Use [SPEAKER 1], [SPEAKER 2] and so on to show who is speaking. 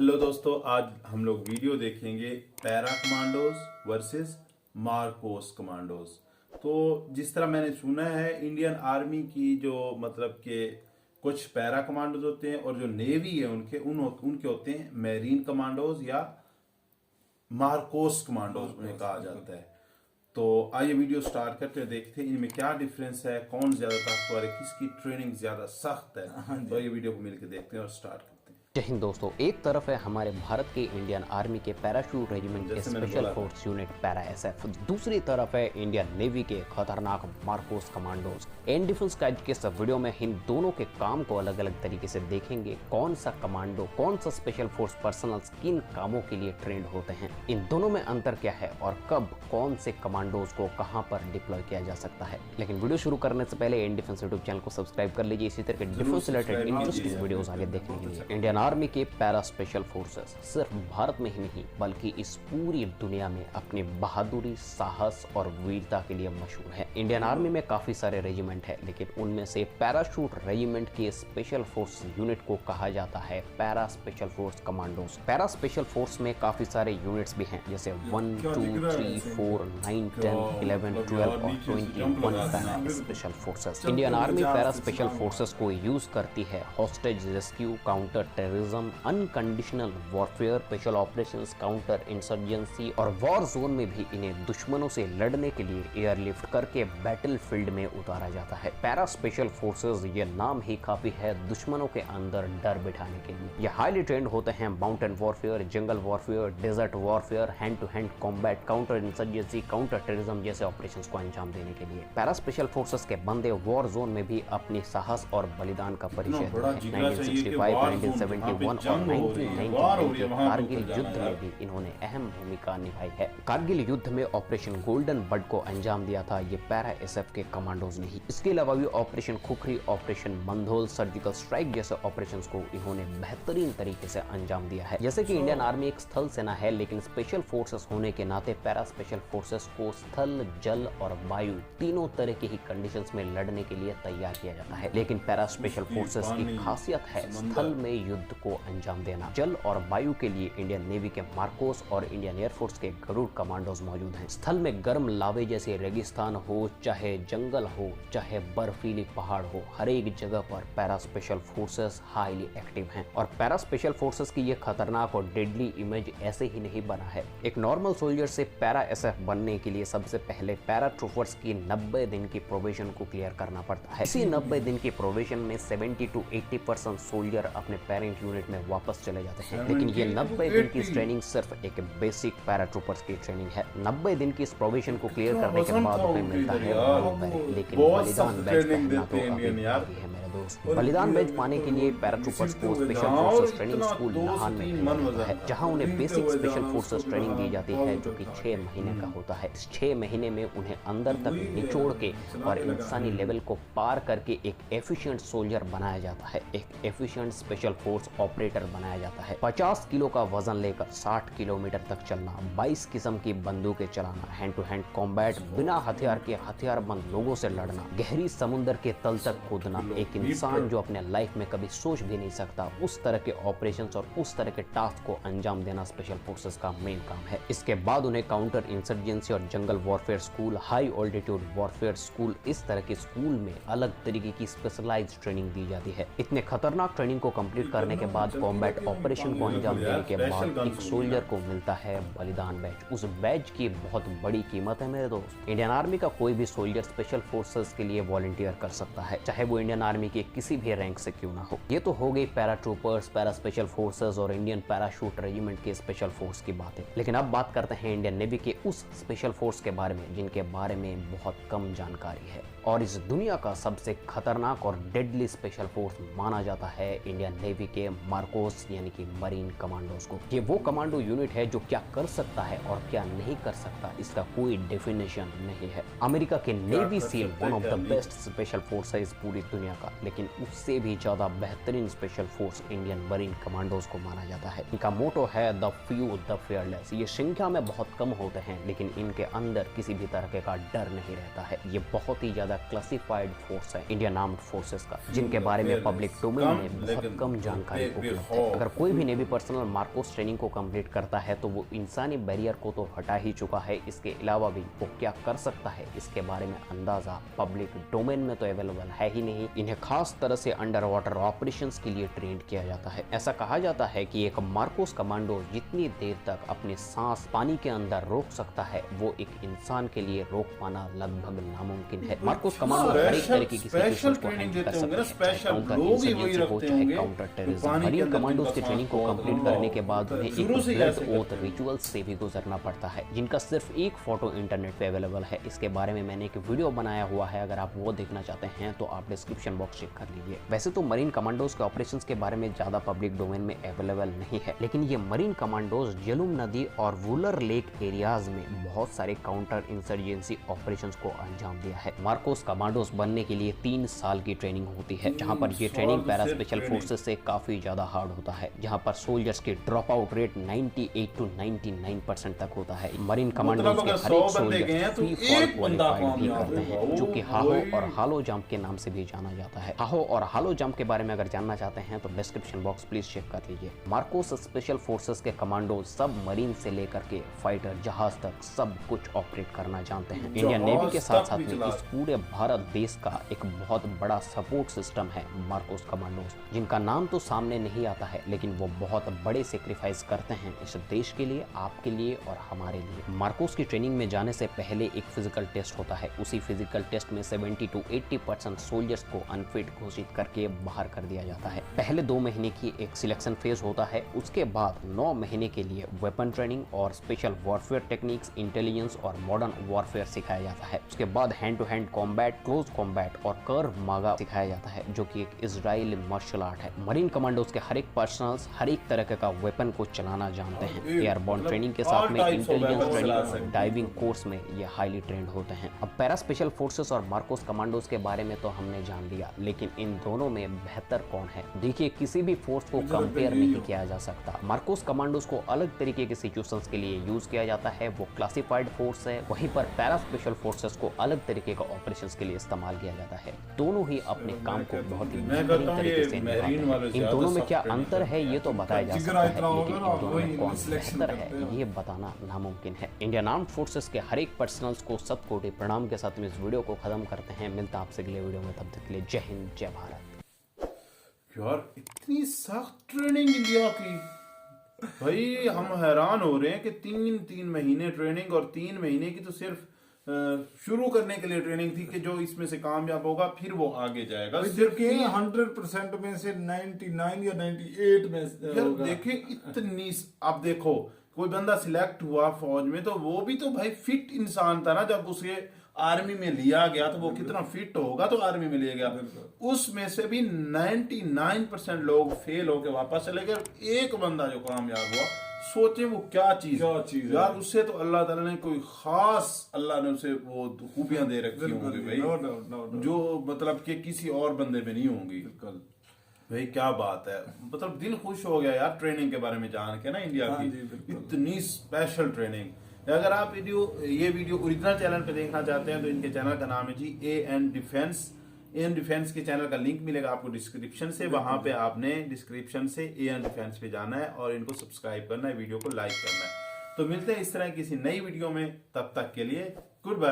[SPEAKER 1] Hello दोस्तों, आज हम लोग वीडियो देखेंगे para commandos versus Marcos commandos. तो जिस तरह मैंने सुना है, इंडियन आर्मी की जो मतलब के कुछ पैरा कमांडोज होते हैं और जो नेवी है उनके होते हैं मैरीन कमांडोज या मार्कोस कमांडोज उन्हें कहा जाता है। तो आइए वीडियो स्टार्ट करते हैं, देखते हैं इनमें क्या डिफरेंस है, कौन ज्यादा ताकतवर है, किसकी ट्रेनिंग ज्यादा सख्त है। तो ये वीडियो को मिलकर देखते हैं और स्टार्ट करते हैं।
[SPEAKER 2] जय हिंद दोस्तों। एक तरफ है हमारे भारत के इंडियन आर्मी के पैराशूट रेजिमेंट के special force unit para SF, दूसरी तरफ है इंडियन नेवी के खतरनाक मार्कोस कमांडोज। एंड डिफेंस का आज के इस वीडियो में इन दोनों के काम को अलग अलग तरीके से देखेंगे। कौन सा कमांडो, कौन सा स्पेशल फोर्स पर्सनल्स किन कामों के लिए ट्रेंड होते हैं, इन दोनों में अंतर क्या है और कब कौन से कमांडोज को कहां पर डिप्लॉय किया जा सकता है। लेकिन वीडियो शुरू करने से पहले एंड डिफेंस यूट्यूब चैनल को सब्सक्राइब कर लीजिए इसी तरह के डिफेंस रिलेटेड इंटरेस्टिंग वीडियोस आगे देखने के लिए। इंडियन आर्मी के पैरा स्पेशल फोर्सेस सिर्फ भारत में ही नहीं बल्कि इस पूरी दुनिया में अपनी बहादुरी, साहस और वीरता के लिए मशहूर है। इंडियन आर्मी में काफी सारे रेजिमेंट है, लेकिन उनमें से पैराशूट रेजिमेंट के स्पेशल फोर्स यूनिट को कहा जाता है para special force commandos. Para special force में काफी सारे यूनिट्स भी हैं, जैसे 1, 2, 3, 4, 9, 10, 11, 12 और 21 para special forces. Indian army para special forces को यूज करती है hostage rescue, counter terrorism, unconditional warfare, special operations, counter insurgency और वॉर जोन में भी इन्हें दुश्मनों से लड़ने के लिए एयरलिफ्ट करके बैटल फील्ड में उतारा जाता है। पैरा स्पेशल फोर्सेस, ये नाम ही काफी है दुश्मनों के अंदर डर बिठाने के लिए। ये हाईली ट्रेंड होते हैं mountain warfare, jungle warfare, desert warfare, hand to hand combat, counter insurgency, counter terrorism जैसे ऑपरेशंस को अंजाम देने के लिए। पैरा स्पेशल फोर्सेस के बंदे वॉर जोन में भी अपनी साहस और बलिदान का परिचय देते हैं। 1965, 1971 और 1990 के कारगिल युद्ध में भी इन्होंने अहम भूमिका निभाई है। कारगिल युद्ध में ऑपरेशन गोल्डन बर्ड को अंजाम दिया था ये पैरा एसएफ के कमांडोज ने ही। इसके अलावा भी operation khukri, operation मंधोल, surgical strike जैसे ऑपरेशंस को इन्होंने बेहतरीन तरीके से अंजाम दिया है। जैसे कि इंडियन आर्मी एक स्थल सेना है, लेकिन स्पेशल फोर्सेस होने के नाते पैरा स्पेशल फोर्सेस को स्थल, जल और वायु तीनों तरह की ही कंडीशंस में लड़ने के लिए तैयार किया जाता है। लेकिन पैरा स्पेशल फोर्सेस की खासियत है स्थल में युद्ध को अंजाम देना। जल और वायु के लिए इंडियन नेवी के मार्कोस और इंडियन एयरफोर्स के गरुड़ कमांडोज मौजूद हैं। स्थल में गर्म लावे जैसे रेगिस्तान हो, चाहे जंगल हो, चाहे बर्फीली पहाड़ हो, हर एक जगह पर para special forces highly active हैं। और पैरा स्पेशल फोर्सेस की ये खतरनाक और डेडली इमेज ऐसे ही नहीं बना है। एक नॉर्मल सोल्जर से पैरा एसएफ बनने के लिए सबसे पहले पैरा ट्रूपर्स की 90 दिन की प्रोबेशन को क्लियर करना पड़ता है। इसी 90 दिन की प्रोबेशन में 70 to 80% सोल्जर अपने पेरेंट यूनिट में वापस चले जाते हैं। लेकिन ये 90 दिन की ट्रेनिंग सिर्फ एक बेसिक पैराट्रूपर्स की ट्रेनिंग है। 90 दिन की इस प्रोबेशन को क्लियर करने के बाद उन्हें मिलता है लेकिन बलिदान बैच पहनना तो अभी बाकी है मेरे दोस्त। बलिदान बैच पाने के लिए पैराट्रूपर्स को special forces training school Nahan में भेजा जाता है, जहां उन्हें बेसिक स्पेशल फोर्सेस ट्रेनिंग दी जाती है, जो कि 6 महीने का होता है। इस 6 महीने में उन्हें अंदर तक निचोड़ के और इंसानी लेवल को पार करके एक एफिशिएंट सोल्जर बनाया जाता है, एक एफिशिएंट स्पेशल फोर्स ऑपरेटर बनाया जाता है। 50 किलो का वजन लेकर 60 किलोमीटर तक चलना, 22 किस्म की बंदूकें चलाना, हैंड टू हैंड कॉम्बैट, बिना हथियार के हथियारबंद लोगों से लड़ना, गहरी समुद्र के तल तक कूदना, एक इंसान जो अपने लाइफ में कभी सोच भी नहीं सकता उस तरह के ऑपरेशंस और उस तरह के टास्क को अंजाम देना स्पेशल फोर्सेस का मेन काम है। इसके बाद उन्हें काउंटर इंसर्जेंसी और जंगल warfare school, high altitude warfare school, इस तरह के स्कूल में अलग तरीके की स्पेशलाइज्ड ट्रेनिंग दी जाती है। इतने खतरनाक ट्रेनिंग को कंप्लीट करने के बाद कॉम्बैट ऑपरेशन को अंजाम देने के बाद एक सोल्जर को मिलता है बलिदान बैच। उस बैच की बहुत बड़ी कीमत है मेरे दोस्त। इंडियन आर्मी का कोई भी सोल्जर स्पेशल फोर्सेस के लिए वॉलंटियर कर सकता है, चाहे वो इंडियन आर्मी के किसी भी रैंक से क्यों ना हो। ये तो हो गई para troopers, para special forces और इंडियन पैराशूट रेजिमेंट के स्पेशल फोर्स की बातें। लेकिन अब बात करते हैं इंडियन नेवी के उस स्पेशल फोर्स के बारे में जिनके बारे में बहुत कम जानकारी है, और इस दुनिया का सबसे खतरनाक और डेडली स्पेशल फोर्स माना जाता है इंडियन नेवी के मार्कोस यानी कि मरीन कमांडोज को। ये वो कमांडो यूनिट है जो क्या कर सकता है और क्या नहीं कर सकता इसका कोई डेफिनेशन नहीं है। अमेरिका के navy seal one of the best special force है इस पूरी दुनिया का, लेकिन उससे भी ज्यादा बेहतरीन special force Indian marine commandos को माना जाता है। इनका मोटो है द फ्यू द फेयरलेस। ये संख्या में बहुत कम होते हैं, लेकिन इनके अंदर किसी भी तरह का डर नहीं रहता है। ये बहुत ही ज्यादा ज्यादा क्लासिफाइड फोर्स है इंडियन आर्म्ड फोर्सेस का, जिनके बारे में पब्लिक डोमेन में बहुत कम जानकारी उपलब्ध है। अगर कोई भी नेवी पर्सनल मार्कोस ट्रेनिंग को कंप्लीट करता है तो वो इंसानी बैरियर को तो हटा ही चुका है, इसके अलावा भी वो क्या कर सकता है इसके बारे में अंदाजा पब्लिक डोमेन में तो अवेलेबल है ही नहीं। इन्हें खास तरह से अंडर वाटर ऑपरेशंस के लिए ट्रेंड किया जाता है। ऐसा कहा जाता है कि एक मार्कोस कमांडो जितनी देर तक अपने सांस पानी के अंदर रोक सकता है वो एक इंसान के लिए रोक पाना लगभग नामुमकिन है। मार्कोस कमांडो हर एक तरह की सिचुएशंस को हैंडल कर सकते हैं, चाहे काउंटर इंसर्जेंसी हो चाहे काउंटर टेररिज्म। मरीन कमांडोज की ट्रेनिंग को कंप्लीट करने के बाद उन्हें एक ब्लड ओथ रिचुअल से भी गुजरना पड़ता है, जिनका सिर्फ एक फोटो इंटरनेट पे अवेलेबल है। इसके बारे में मैंने एक वीडियो बनाया हुआ है, अगर आप वो देखना चाहते हैं तो आप डिस्क्रिप्शन बॉक्स चेक कर लीजिए। वैसे तो मरीन कमांडोज के ऑपरेशंस के बारे में ज्यादा पब्लिक डोमेन में अवेलेबल नहीं है, लेकिन ये मरीन कमांडोज झेलम नदी और वुलर लेक एरियाज में बहुत सारे काउंटर इंसर्जेंसी ऑपरेशंस को अंजाम दिया है। मार्कोस कमांडोज बनने के लिए 3 साल की ट्रेनिंग होती है, जहां पर ये ट्रेनिंग पैरा स्पेशल फोर्सेस से काफी ज्यादा हार्ड होता है, जहां पर सोल्जर्स की ड्रॉप आउट रेट 98 to 99% तक होता है। मरीन कमांडोज के हर एक सोल्जर फ्री फॉल क्वालिफाइड भी करते हैं, जो कि हाहो और हालो जंप के नाम से भी जाना जाता है। हाहो और हालो जंप के बारे में अगर जानना चाहते हैं तो डिस्क्रिप्शन बॉक्स प्लीज चेक कर लीजिए। मार्कोस स्पेशल फोर्सेस के कमांडो सब मरीन से लेकर के फाइटर जहाज तक सब कुछ ऑपरेट करना जानते हैं। इंडियन नेवी के साथ साथ में इस पूरे भारत देश का एक बहुत बड़ा सपोर्ट सिस्टम है मार्कोस कमांडोज, जिनका नाम तो सामने नहीं आता है, लेकिन वो बहुत बड़े सेक्रीफाइस करते हैं इस देश के लिए, आपके लिए और हमारे लिए। मार्कोस की ट्रेनिंग में जाने से पहले एक फिजिकल टेस्ट होता है। उसी फिजिकल टेस्ट में 70 to 80% सोल्जर्स को अनफिट घोषित करके बाहर कर दिया जाता है। पहले 2 महीने की एक सिलेक्शन फेज होता है, उसके बाद 9 महीने के लिए वेपन ट्रेनिंग और स्पेशल वॉरफेयर टेक्निक्स, इंटेलिजेंस और मॉडर्न वॉरफेयर सिखाया जाता है। उसके बाद hand to hand combat, close combat और कर्व मागा सिखाया जाता है, जो कि एक इजराइली मार्शल आर्ट है। मरीन कमांडोज के हर एक पर्सनल्स हर एक तरह का वेपन को चलाना जानते हैं। एयरबॉर्न ट्रेनिंग के साथ में इंटेलिजेंस ट्रेनिंग और डाइविंग कोर्स में ये हाईली ट्रेंड होते हैं। अब पैरा स्पेशल फोर्सेस और मार्कोस कमांडोज के बारे में तो हमने जान लिया, लेकिन इन दोनों में बेहतर कौन है? देखिए, किसी भी फोर्स को कंपेयर नहीं किया जा सकता। मार्कोस कमांडोज को अलग तरीके के सिचुएशंस के लिए यूज किया जाता है, वो क्लासिफाइड फोर्स है। वहीं पर पैरा स्पेशल फोर्सेस को अलग तरीके का ऑपरेशंस के लिए इस्तेमाल किया जाता है। दोनों ही अपने काम को बहुत ही बेहतरीन तरीके से निभाते हैं। इन दोनों में क्या अंतर है ये तो बताया जा सकता है, लेकिन इन दोनों में कौन बेहतर है ये बताना नामुमकिन है। इंडियन आर्म्ड फोर्सेस के हर एक पर्सनल्स को सब कोटि प्रणाम के साथ में इस वीडियो को खत्म करते हैं। मिलता आपसे अगले वीडियो में, तब तक के लिए जय हिंद, जय भारत।
[SPEAKER 1] यार इतनी सख्त ट्रेनिंग इंडिया की, भाई हम हैरान हो रहे हैं कि 3 महीने ट्रेनिंग, और 3 महीने की तो सिर्फ शुरू करने के लिए ट्रेनिंग थी कि जो इसमें से कामयाब होगा फिर वो आगे जाएगा।
[SPEAKER 3] सिर्फ 100% में से 99 या 98 में
[SPEAKER 1] यार देखिए इतनी, आप देखो कोई बंदा सिलेक्ट हुआ फौज में तो वो भी तो भाई फिट इंसान था ना, जब उसे आर्मी में लिया गया तो वो कितना फिट होगा तो आर्मी में लिया गया। उसमें से भी 99% लोग फेल होके वापस चले गए, एक बंदा जो कामयाब हुआ। सोचे वो क्या चीज यार, उससे तो अल्लाह ताला ने कोई खास, अल्लाह ने उसे वो खूबियां दे रखी होंगी भाई, जो मतलब कि किसी और बंदे में नहीं होंगी। भाई क्या बात है, मतलब दिल खुश हो गया यार ट्रेनिंग के बारे में जान के ना, इंडिया की इतनी स्पेशल ट्रेनिंग। अगर आप ये वीडियो ओरिजिनल चैनल पे देखना चाहते हैं तो इनके चैनल का नाम है जी AN डिफेंस। AN डिफेंस के चैनल का लिंक मिलेगा आपको डिस्क्रिप्शन से, वहां पे आपने डिस्क्रिप्शन से AN डिफेंस पे जाना है और इनको सब्सक्राइब करना है, वीडियो को लाइक करना है। तो मिलते हैं इस तरह किसी नई वीडियो में, तब तक के लिए गुड बाय।